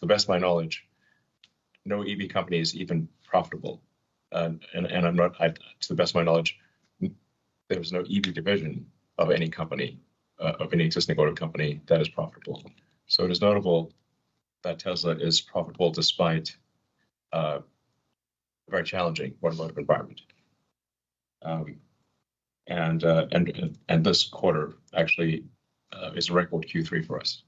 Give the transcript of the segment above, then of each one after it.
the best of my knowledge, no EV company is even profitable. And I'm not, to the best of my knowledge, there's no EV division of any company, of any existing auto company that is profitable. So it is notable that Tesla is profitable despite a very challenging automotive environment. And this quarter actually is a record Q3 for us.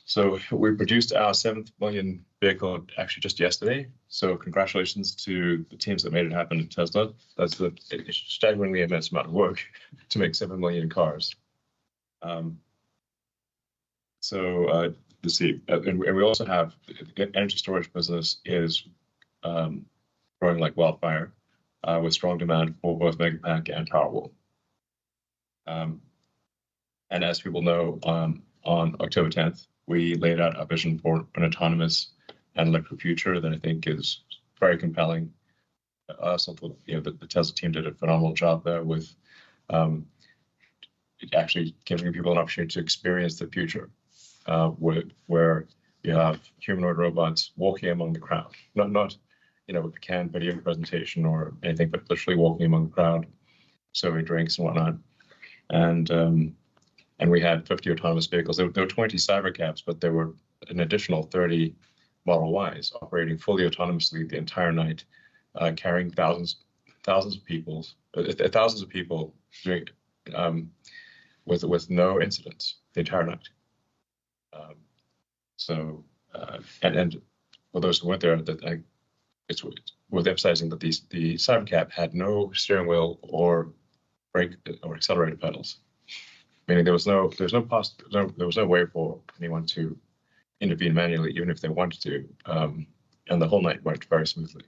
So we produced our 7th million vehicle actually just yesterday. So congratulations to the teams that made it happen at Tesla. That's a staggeringly immense amount of work to make 7 million cars. Let's see, and we also have the energy storage business is growing like wildfire with strong demand for both Megapack and Powerwall. And as people know, on October 10th, we laid out a vision for an autonomous and electric future that I think is very compelling. The Tesla team did a phenomenal job there with actually giving people an opportunity to experience the future, where you have humanoid robots walking among the crowd, not with a canned video presentation or anything, but literally walking among the crowd, serving drinks and whatnot. And we had 50 autonomous vehicles. There were 20 Cybercabs, but there were an additional 30 Model Ys operating fully autonomously the entire night, carrying thousands of people with no incidents the entire night. And for those who went there, it's worth emphasizing that the Cybercab had no steering wheel or brake or accelerator pedals, meaning there was no way for anyone to intervene manually, even if they wanted to, and the whole night went very smoothly.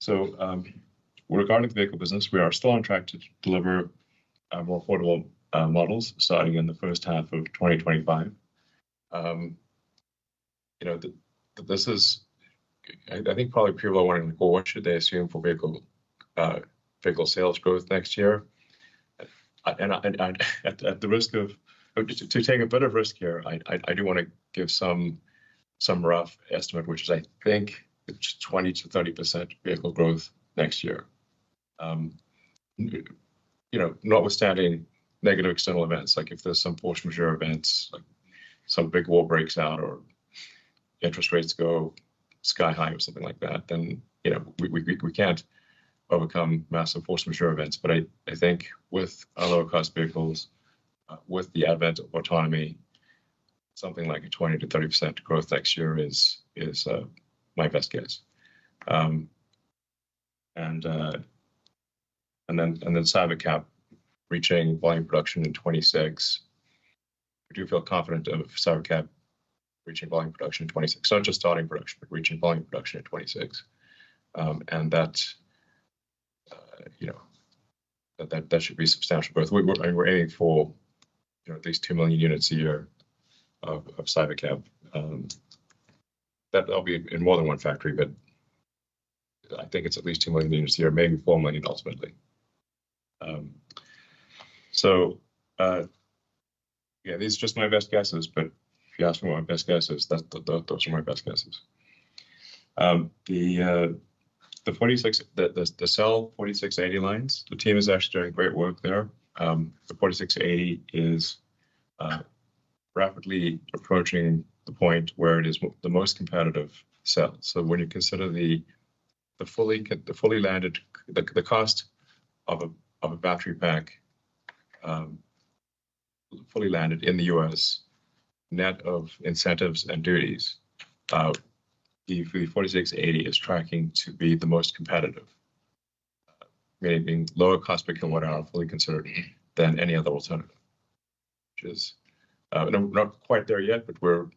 So regarding the vehicle business, we are still on track to deliver more affordable models starting in the first half of 2025. This is, I think probably people are wondering, well, what should they assume for vehicle sales growth next year? And at the risk of to take a bit of risk here, I do want to give some rough estimate, which is I think it's 20 to 30% vehicle growth next year. Notwithstanding negative external events, like if there's some force majeure events, like some big war breaks out or interest rates go sky high or something like that, then we can't overcome massive force majeure events. But I think with our lower cost vehicles, with the advent of autonomy, something like a 20 to 30% growth next year is my best guess. And then Cybercab reaching volume production in 26. We do feel confident of Cybercab reaching volume production in 26, not just starting production, but reaching volume production in 26. And that should be substantial growth. We're aiming for at least 2 million units a year of Cybercab. That'll be in more than one factory, but I think it's at least 2 million units a year, maybe 4 million ultimately. These are just my best guesses, but if you ask me what my best guess is, those are my best guesses. The Cell 4680 lines, the team is actually doing great work there. The 4680 is rapidly approaching the point where it is the most competitive cell. So when you consider the fully landed, the cost of a battery pack fully landed in the U.S., net of incentives and duties, the 4680 is tracking to be the most competitive, meaning lower cost per kilowatt hour fully considered than any other alternative, which is not quite there yet, but we're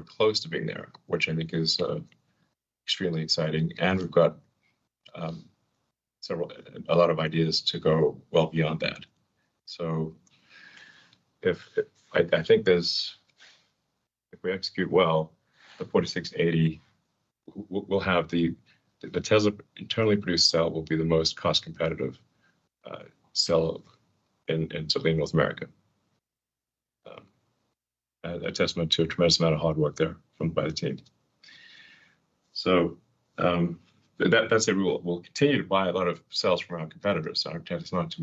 close to being there, which I think is extremely exciting. And we've got a lot of ideas to go well beyond that. So I think if we execute well, the 4680 will have the Tesla internally produced cell will be the most cost competitive cell in certainly North America. a testament to a tremendous amount of hard work there by the team. So that's a rule. We'll continue to buy a lot of cells from our competitors. Our intent is not to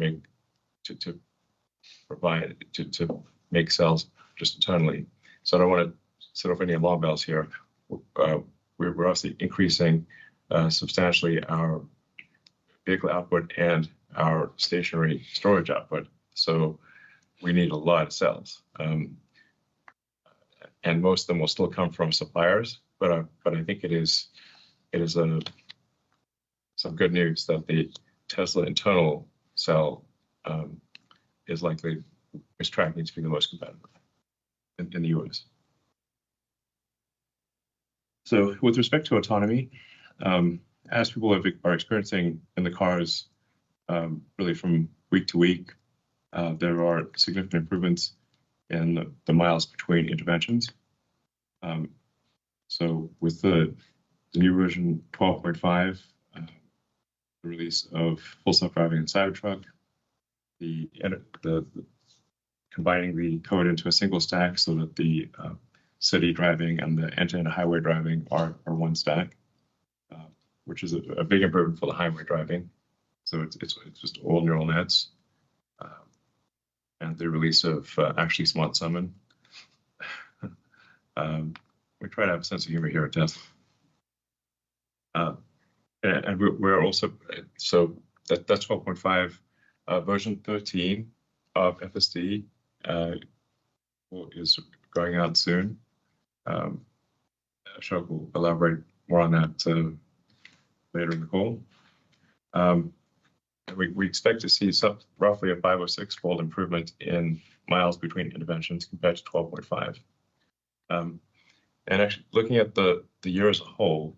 make cells just internally. So I don't want to set off any alarm bells here. We're obviously increasing substantially our vehicle output and our stationary storage output. So we need a lot of cells, and most of them will still come from suppliers. But I think it is some good news that the Tesla internal cell is tracking to be the most competitive in the US. So with respect to autonomy, as people are experiencing in the cars, really from week to week, there are significant improvements in the miles between interventions. So with the new version 12.5, the release of Full Self-Driving and Cybertruck, the combining the code into a single stack so that the city driving and the end-to-end highway driving are one stack, which is a big improvement for the highway driving. So it's just all neural nets, and the release of actually Smart Summon. We try to have a sense of humor here at Tesla. And we're also, so that's 12.5. Version 13 of FSD is going out soon. Ashok will elaborate more on that later in the call. We expect to see roughly a 5 or 6-fold improvement in miles between interventions compared to 12.5. And actually, looking at the year as a whole,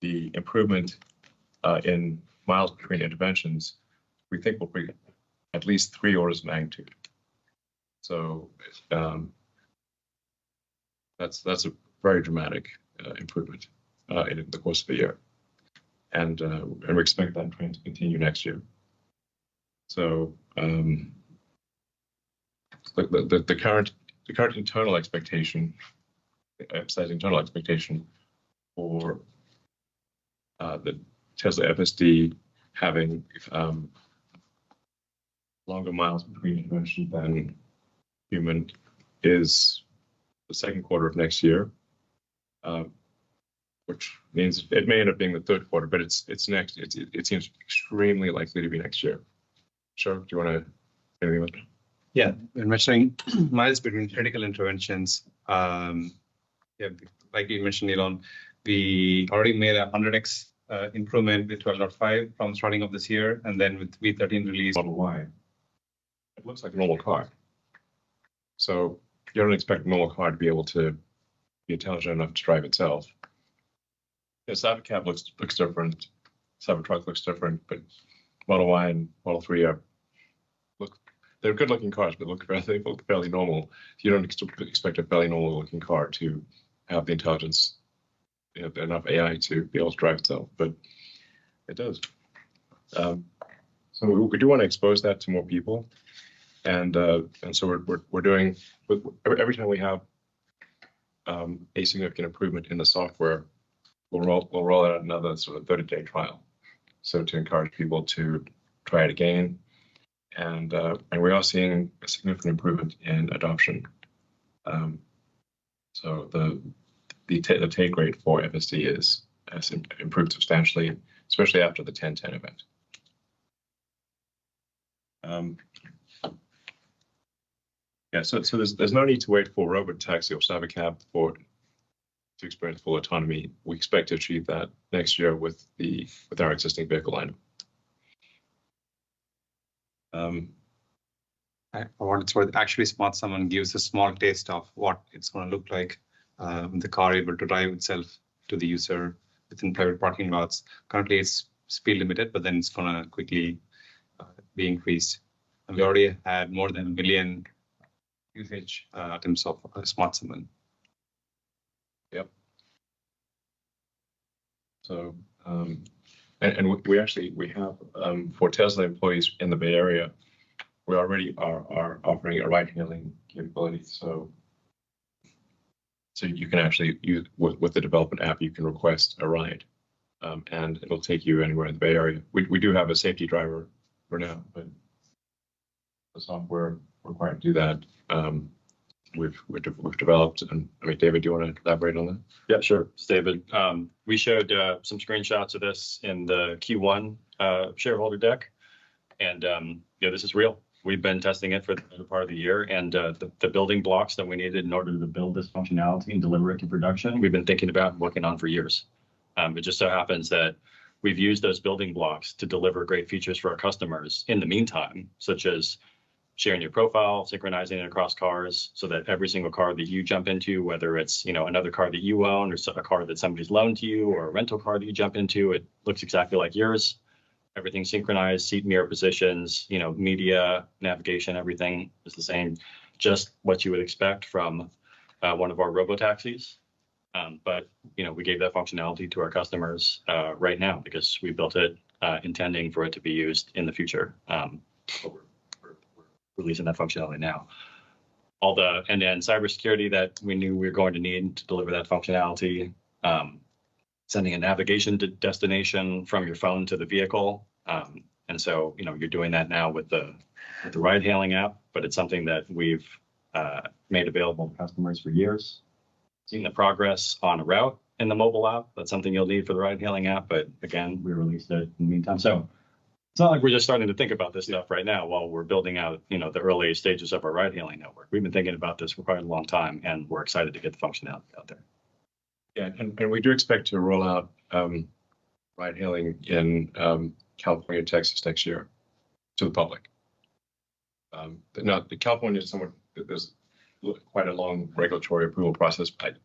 the improvement in miles between interventions, we think will be at least 3 orders of magnitude. So that's a very dramatic improvement in the course of the year, and we expect that trend to continue next year. So the current internal expectation, emphasizing internal expectation for the Tesla FSD having longer miles between interventions than human is the second quarter of next year, which means it may end up being the third quarter, but it's next. It seems extremely likely to be next year. Sure, do you want to say anything about that? Yeah, when measuring miles between critical interventions, yeah, like you mentioned, Elon, we already made a 100x improvement with 12.5 from starting of this year, and then with V13 release. Model Y, it looks like a normal car. So you don't expect a normal car to be able to be intelligent enough to drive itself. The Cybercab looks different. Cybertruck looks different, but Model Y and Model 3 they're good-looking cars, but they look fairly normal. You don't expect a fairly normal-looking car to have the intelligence, enough AI to be able to drive itself, but it does. So we do want to expose that to more people, and so we're doing, every time we have a significant improvement in the software, we'll roll out another sort of 30-day trial, so to encourage people to try it again. And we are seeing a significant improvement in adoption. So the take rate for FSD has improved substantially, especially after the 10.10 event. Yeah, so there's no need to wait for robotaxi or Cybercab to experience full autonomy. We expect to achieve that next year with our existing vehicle lineup. For what it's worth, actually, Smart Summon gives a small taste of what it's going to look like. The car able to drive itself to the user within private parking lots. Currently, it's speed limited, but then it's going to quickly be increased. And we already had more than 1 million usage in terms of Smart Summon. Yep. So, and we have for Tesla employees in the Bay Area, we already are offering a ride-hailing capability. So So you can actually use with the development app, you can request a ride, and it'll take you anywhere in the Bay Area. We do have a safety driver for now, but the software required to do that, we've developed. And I mean, David, do you want to elaborate on that? Yeah, sure. It's David. We showed some screenshots of this in the Q1 shareholder deck. And yeah, this is real. We've been testing it for the better part of the year. And the building blocks that we needed in order to build this functionality and deliver it to production, we've been thinking about and working on for years. It just so happens that we've used those building blocks to deliver great features for our customers in the meantime, such as sharing your profile, synchronizing it across cars so that every single car that you jump into, whether it's, you know, another car that you own or a car that somebody's loaned to you or a rental car that you jump into, it looks exactly like yours. Everything synchronized, seat mirror positions, you know, media, navigation, everything is the same, just what you would expect from one of our robotaxis. But, you know, we gave that functionality to our customers right now because we built it intending for it to be used in the future. We're releasing that functionality now. All the end-to-end cybersecurity that we knew we were going to need to deliver that functionality, sending a navigation to destination from your phone to the vehicle. And so, you know, you're doing that now with the ride-hailing app, but it's something that we've made available to customers for years. Seeing the progress on a route in the mobile app, that's something you'll need for the ride-hailing app. But again, we released it in the meantime. So it's not like we're just starting to think about this stuff right now while we're building out, you know, the early stages of our ride-hailing network. We've been thinking about this for quite a long time, and we're excited to get the functionality out there. Yeah, and we do expect to roll out ride-hailing in California and Texas next year to the public. Now, the California is somewhat, there's quite a long regulatory approval process. But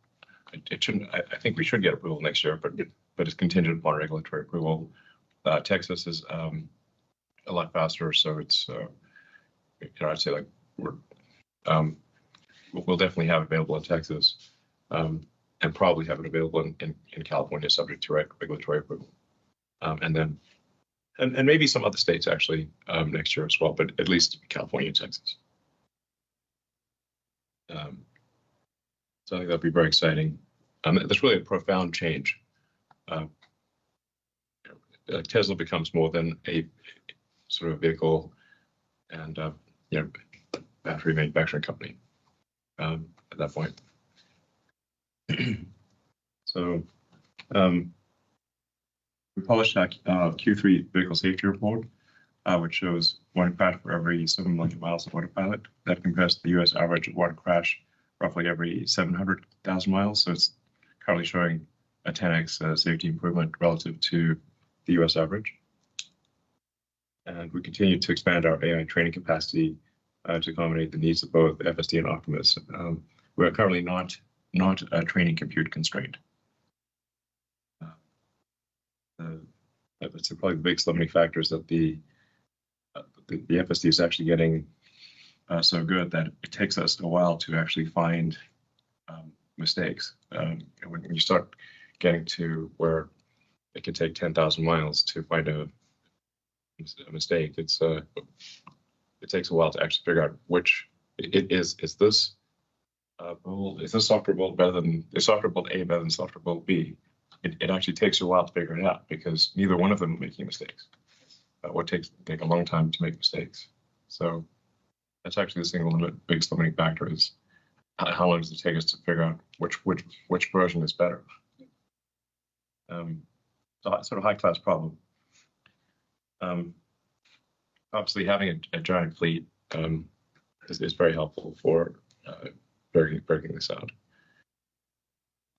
it shouldn't. I think we should get approval next year, but it's contingent upon regulatory approval. Texas is a lot faster, so it's you know, I'd say like we'll definitely have it available in Texas, and probably have it available in California, subject to regulatory approval, and then and maybe some other states actually next year as well, but at least California and Texas. So I think that'll be very exciting. That's really a profound change. Tesla becomes more than a sort of vehicle and you know, battery manufacturing company at that point. So we published our Q3 vehicle safety report, which shows one crash for every 7 million miles of autopilot. That compares to the U.S. average of one crash roughly every 700,000 miles. So it's currently showing a 10x safety improvement relative to the U.S. average. And we continue to expand our AI training capacity to accommodate the needs of both FSD and Optimus. We are currently not training compute constrained. That's probably the biggest limiting factor is that the FSD is actually getting so good that it takes us a while to actually find mistakes. When you start getting to where it can take 10,000 miles to find a mistake, it takes a while to actually figure out which is this build, is this software build better than, is software build A better than software build B? It actually takes a while to figure it out because neither one of them are making mistakes. What take a long time to make mistakes. So that's actually the single biggest limiting factor is how long does it take us to figure out which version is better. So sort of high-class problem. Obviously, having a giant fleet is very helpful for breaking this out.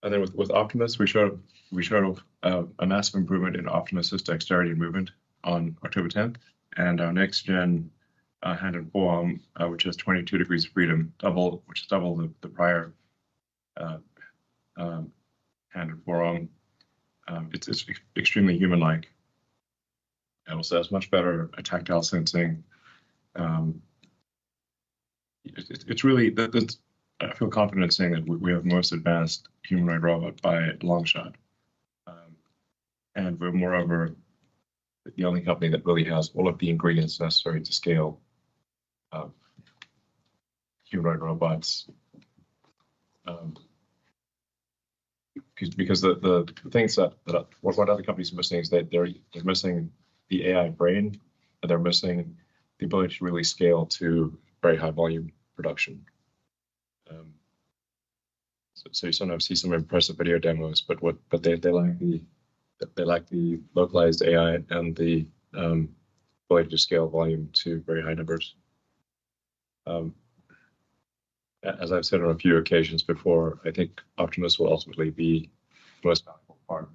And then with Optimus, we showed a massive improvement in Optimus's dexterity and movement on October 10th, and our next gen hand and forearm, which has 22 degrees of freedom, which is double the prior hand and forearm. It's extremely human-like. It also has much better tactile sensing. It's really, I feel confident in saying that we have the most advanced humanoid robot by a long shot. And we're moreover the only company that really has all of the ingredients necessary to scale humanoid robots because the things that what other companies are missing is that they're missing the AI brain, and they're missing the ability to really scale to very high volume production. So you sometimes see some impressive video demos, but they lack the localized AI and the ability to scale volume to very high numbers. As I've said on a few occasions before, I think Optimus will ultimately be the most valuable part of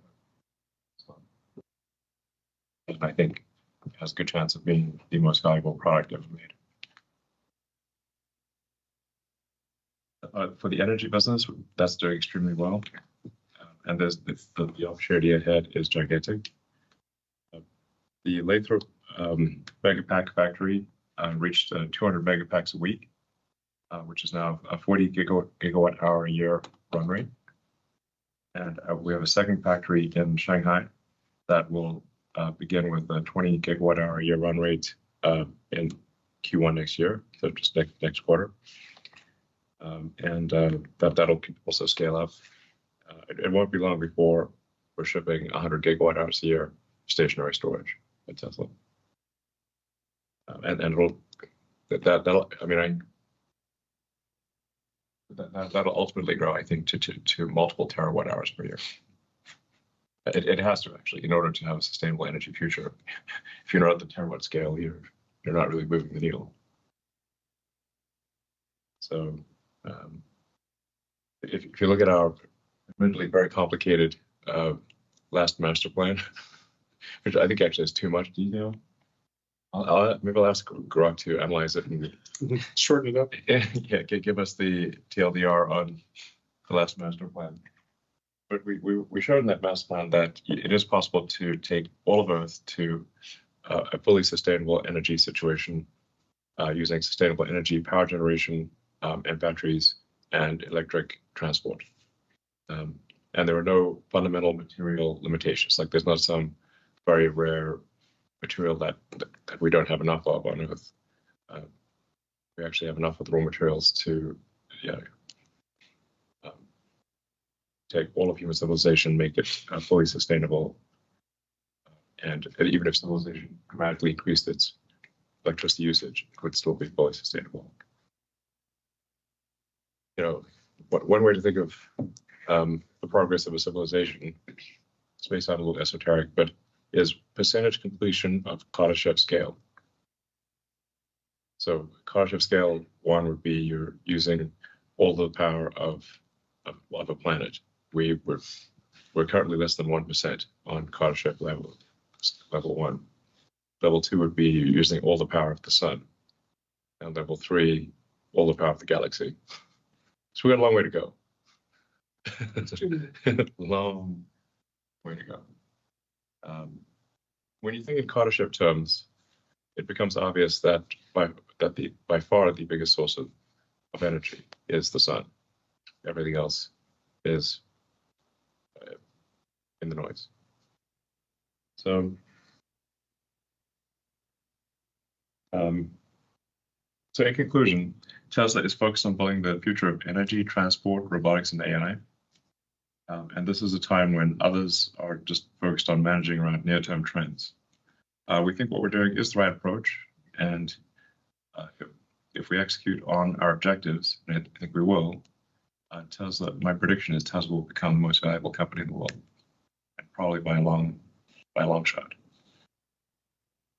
it. And I think it has a good chance of being the most valuable product ever made. For the energy business, that's doing extremely well. And there's the opportunity ahead is gigantic. The Lathrop Megapack factory reached 200 megapacks a week, which is now a 40 gigawatt hour a year run rate. And we have a second factory in Shanghai that will begin with a 20 gigawatt hour a year run rate in Q1 next year, so just next quarter. That'll also scale up. It won't be long before we're shipping 100 gigawatt hours a year stationary storage at Tesla. That'll ultimately grow, I think, to multiple terawatt hours per year. It has to, actually, in order to have a sustainable energy future. If you're not at the terawatt scale, you're not really moving the needle. So if you look at our admittedly very complicated last master plan, which I think actually has too much detail, maybe I'll ask Grok to analyze it and shorten it up. Yeah, give us the TLDR on the last master plan. But we showed in that master plan that it is possible to take all of Earth to a fully sustainable energy situation using sustainable energy, power generation, and batteries and electric transport. And there are no fundamental material limitations. Like there's not some very rare material that we don't have enough of on Earth. We actually have enough of the raw materials to take all of human civilization, make it fully sustainable. And even if civilization dramatically increased its electricity usage, it would still be fully sustainable. One way to think of the progress of a civilization, this may sound a little esoteric, but is percentage completion of Kardashev scale. So Kardashev scale 1 would be you're using all the power of a planet. We're currently less than 1% on Kardashev level 1. Level 2 would be using all the power of the sun. And level 3, all the power of the galaxy. So we got a long way to go. Long way to go. When you think in Kardashev terms, it becomes obvious that by far the biggest source of energy is the sun. Everything else is in the noise. So in conclusion, Tesla is focused on building the future of energy, transport, robotics, and AI. And this is a time when others are just focused on managing around near-term trends. We think what we're doing is the right approach. And if we execute on our objectives, and I think we will, Tesla, my prediction is Tesla will become the most valuable company in the world, and probably by a long shot.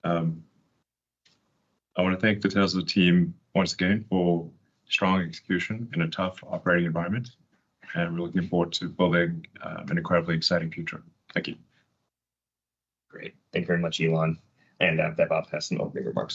I want to thank the Tesla team once again for strong execution in a tough operating environment, and we're looking forward to building an incredibly exciting future. Thank you. Great. Thank you very much, Elon. And Vaibhav has some opening remarks.